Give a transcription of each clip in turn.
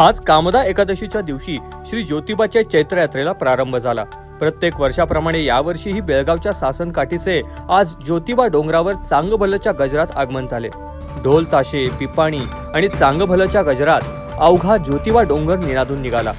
आज कामदा एकादशीच्या दिवशी श्री ज्योतिबाच्या चैत्र यात्रेला प्रारंभ झाला। प्रत्येक वर्षाप्रमाणे यावर्षीही बेळगावच्या सासनकाठीचे आज ज्योतिबा डोंगरावर चांगभलच्या गजरात आगमन झाले। ढोल ताशे, पिपाणी आणि चांगभलच्या गजरात अवघा ज्योतिबा डोंगर निनादून निघाला।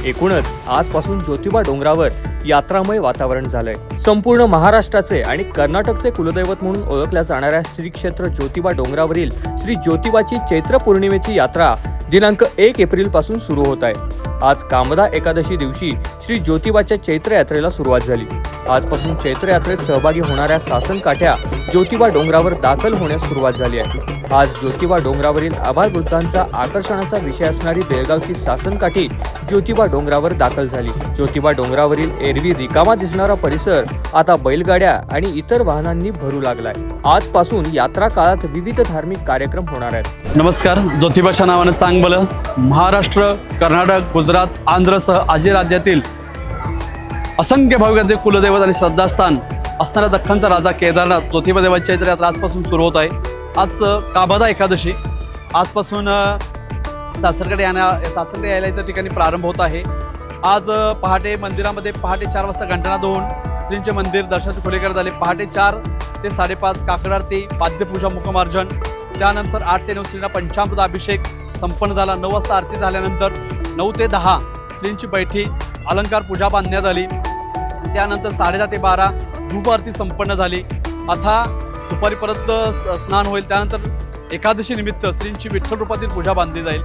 एकूणच आजपासून ज्योतिबा डोंगरावर यात्रामय वातावरण झालंय। संपूर्ण महाराष्ट्राचे आणि कर्नाटकचे कुलदैवत म्हणून ओळखल्या जाणाऱ्या श्री क्षेत्र ज्योतिबा डोंगरावरील श्री ज्योतिबाची चैत्र पौर्णिमेची यात्रा दिनांक 1 एप्रिल पासून सुरू होत आहे। आज कामदा एकादशी दिवशी श्री ज्योतिबाच्या चैत्र यात्रेला सुरुवात झाली। आजपासून चैत्र यात्रेत सहभागी होणाऱ्या सासनकाठ्या ज्योतिबा डोंगरावर दाखल होण्यास सुरुवात झाली आहे। आज ज्योतिबा डोंगरावरील आभाळवृत्तांचा आकर्षणाचा विषय असणारी बेळगावची सासनकाठी ज्योतिबा डोंगरावर दाखल झाली। ज्योतिबा डोंगरावरील एरवी रिकामा दिसणारा परिसर आता बैलगाड्या आणि इतर वाहनांनी भरू लागलाय। आजपासून यात्रा काळात विविध धार्मिक कार्यक्रम होणार आहेत। नमस्कार। ज्योतिबाच्या नावाने चांगभलं महाराष्ट्र, कर्नाटक, गुजरात, आंध्रसह आजी राज्यातील असंख्य भाविकांचे कुलदैवत आणि श्रद्धास्थान असणारा दख्खनचा राजा केदारनाथ ज्योतिबा देवाची चैत्र यात्रा आजपासून सुरू होत आहे। आज कामदा एकादशी आजपासून सासरकडे यायला इतर ठिकाणी प्रारंभ होत आहे। आज पहाटे मंदिरामध्ये पहाटे 4 वाजता घंटानाद होऊन श्रींचे मंदिर दर्शनाची खुले करण्यात आले। पहाटे 4 ते 5:30 काकड आरती, पाद्यपूजा, मुखमार्जन, त्यानंतर 8 ते 9 श्रींना पंचामृत अभिषेक संपन्न झाला। 9 वाजता आरती झाल्यानंतर 9 ते 10 श्रींची बैठी अलंकार पूजा बांधण्यात आली। त्यानंतर 10:30 ते 12 धूप आरती संपन्न झाली। आता दुपारी परत स्नान होईल। त्यानंतर एकादशी निमित्त श्रींची विठ्ठल रूपातील पूजा बांधली जाईल।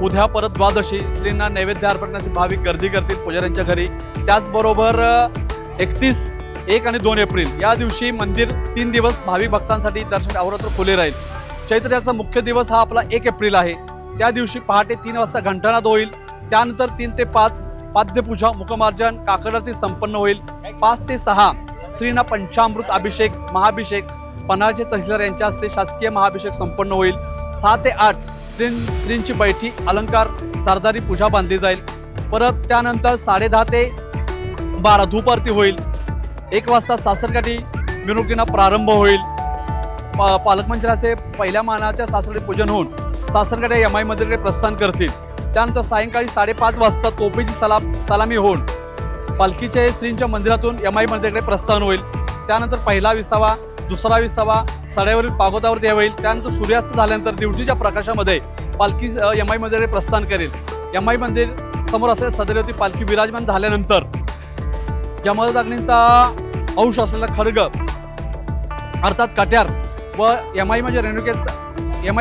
उद्या परत द्वादशी श्रींना नैवेद्य अर्पण करण्यासाठी भाविक गर्दी करतील पुजाऱ्यांच्या घरी। त्याचबरोबर 31, 1 आणि 2 एप्रिल या दिवशी मंदिर 3 दिवस भाविक भक्तांसाठी दर्शन अवरात्र खुले राहील। चैत्राचा मुख्य दिवस हा आपला 1 एप्रिल आहे। त्या दिवशी पहाटे 3 वाजता घंटानाद होईल। त्यानंतर 3 ते 5 पाद्यपूजा, मुखमार्जन, काकड आरती संपन्न होईल। 5 ते 6 श्रींना पंचामृत अभिषेक, महाभिषेक पन्हाळचे तहसीलदार यांच्या हस्ते शासकीय महाभिषेक संपन्न होईल। 6 ते 8 श्रींची बैठी अलंकार सरदारी पूजा बांधली जाईल। परत त्यानंतर 10:30 ते 12 धूप आरती होईल। 1 वाजता सासरकाठी मिरवणुकींना प्रारंभ होईल। पालकमंत्र्याचे पहिल्या मानाच्या सासरकाठी पूजन होऊन सासरकाठी यमाई मंदिराकडे प्रस्थान करतील। त्यानंतर सायंकाळी 5:30 वाजता तोपेची सलामी होऊन पालखीचे श्रींच्या मंदिरातून यमाई मंदिराकडे प्रस्थान होईल। त्यानंतर पहिला विसावा, दुसरा विसावा सड्यावरील पागोदावरती होईल। त्यानंतर सूर्यास्त झाल्यानंतर दिवटीच्या प्रकाशामध्ये पालखी यमाई मंदिराकडे प्रस्थान करेल। यमाई मंदिर समोर असलेल्या सदरेवरती पालखी विराजमान झाल्यानंतर जमदग्नींचा अंश असलेला खड्ग अर्थात कट्यार व यमाई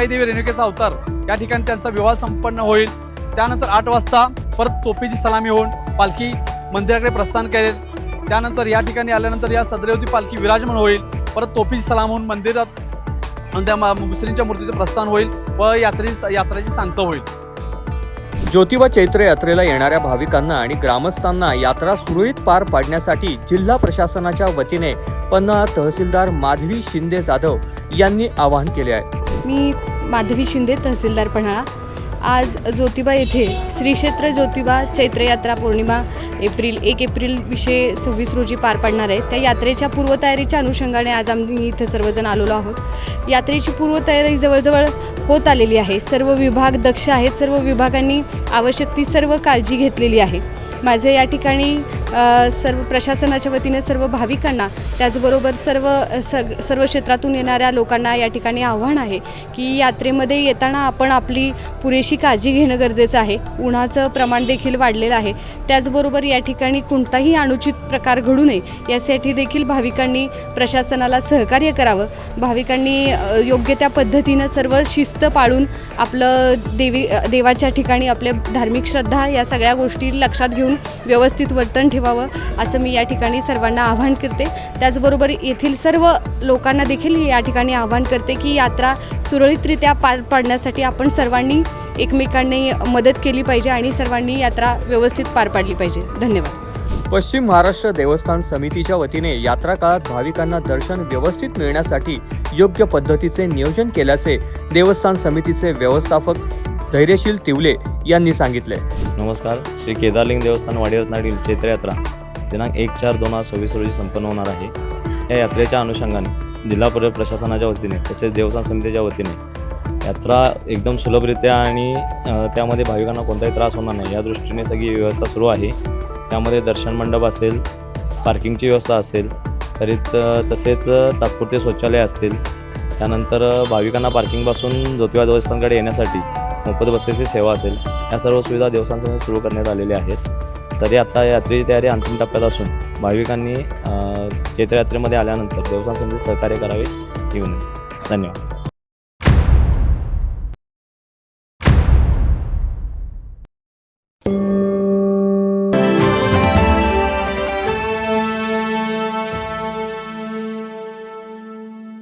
देवी रेणुकेचा अवतार या ठिकाणी त्यांचा विवाह संपन्न होईल। त्यानंतर 8 वाजता परत तोपेची सलामी होऊन पालखी मंदिराकडे प्रस्थान करेल। त्यानंतर या ठिकाणी आल्यानंतर या सदरेवरती पालखी विराजमान होईल। परत तोपेची सलाम होऊन मंदिरात श्रींच्या मूर्तीचे प्रस्थान होईल व यात्रेची सांगता होईल। ज्योतिबा चैत्र यात्रेला येणाऱ्या भाविकांना आणि ग्रामस्थांना यात्रा सुरळीत पार पाडण्यासाठी जिल्हा प्रशासनाच्या वतीने पन्हाळा तहसीलदार माधवी शिंदे जाधव यांनी आवाहन केले आहे। मी माधवी शिंदे, तहसीलदार पन्हाळा। आज ज्योतिबा येथे श्री क्षेत्र ज्योतिबा चैत्र यात्रा पौर्णिमा 1 एप्रिल 2026 रोजी पार पडणार आहे। त्या यात्रेच्या पूर्वतयारीच्या अनुषंगाने आज आम्ही इथे सर्वजण आलेलो आहोत। यात्रेची पूर्वतयारी जवळजवळ होत आलेली आहे। सर्व विभाग दक्ष आहेत। सर्व विभागांनी आवश्यक ती सर्व काळजी घेतलेली आहे। माझे या ठिकाणी सर्व प्रशासनाच्या वतीने सर्व भाविकांना त्याचबरोबर सर्व क्षेत्रातून येणाऱ्या लोकांना या ठिकाणी आव्हान आहे की यात्रेमध्ये येताना आपण आपली पुरेशी काळजी घेणं गरजेचं आहे। उन्हाचं प्रमाण देखील वाढलेलं आहे। त्याचबरोबर या ठिकाणी कोणताही अनुचित प्रकार घडू नये यासाठी देखील भाविकांनी प्रशासनाला सहकार्य करावं। भाविकांनी योग्य त्या पद्धतीनं सर्व शिस्त पाळून आपलं देवाच्या ठिकाणी आपल्या धार्मिक श्रद्धा या सगळ्या गोष्टी लक्षात घेऊन व्यवस्थित वर्तन ठेवावं असं मी या ठिकाणी सर्वांना आवाहन करते। त्याचबरोबर येथील सर्व लोकांना देखील या ठिकाणी आवाहन करते की यात्रा सुरळीतरित्या पार पाडण्यासाठी आपण सर्वांनी एकमेकांनी मदत केली पाहिजे आणि सर्वांनी यात्रा व्यवस्थित पार पाडली पाहिजे। धन्यवाद। पश्चिम महाराष्ट्र देवस्थान समितीच्या वतीने यात्रा काळात भाविकांना दर्शन व्यवस्थित मिळण्यासाठी योग्य पद्धतीचे नियोजन केल्याचे देवस्थान समितीचे व्यवस्थापक धैर्यशील तिवले यांनी सांगितले। नमस्कार। श्री केदारलिंग देवस्थान वाडीरत्नाडील चैत्र यात्रा दिनांक 1/4/2026 रोजी संपन्न होणार आहे। या यात्रेच्या अनुषंगाने जिल्हा प्रशासनाच्या वतीने तसेच देवस्थान समितीच्या वतीने यात्रा एकदम सुलभरित्या आणि त्यामध्ये भाविकांना कोणताही त्रास होणार नाही या दृष्टीने सगळी व्यवस्था सुरू आहे. त्यामध्ये दर्शन मंडप असेल, पार्किंगची व्यवस्था असेल, तसेच तात्पुरते शौचालय असतील. त्यानंतर भाविकांना पार्किंगपासून ज्योतिबा देवस्थानकडे येण्यासाठी मोफत बसेसची सेवा असेल. या सर्व सुविधा देवस्थानासमोर सुरू करण्यात आलेल्या आहेत. तरी आता यात्रेची तयारी अंतिम टप्प्यात असून भाविकांनी चैत्रयात्रेमध्ये आल्यानंतर देवस्थान समिती सहकार्य करावे ही विनंती. धन्यवाद.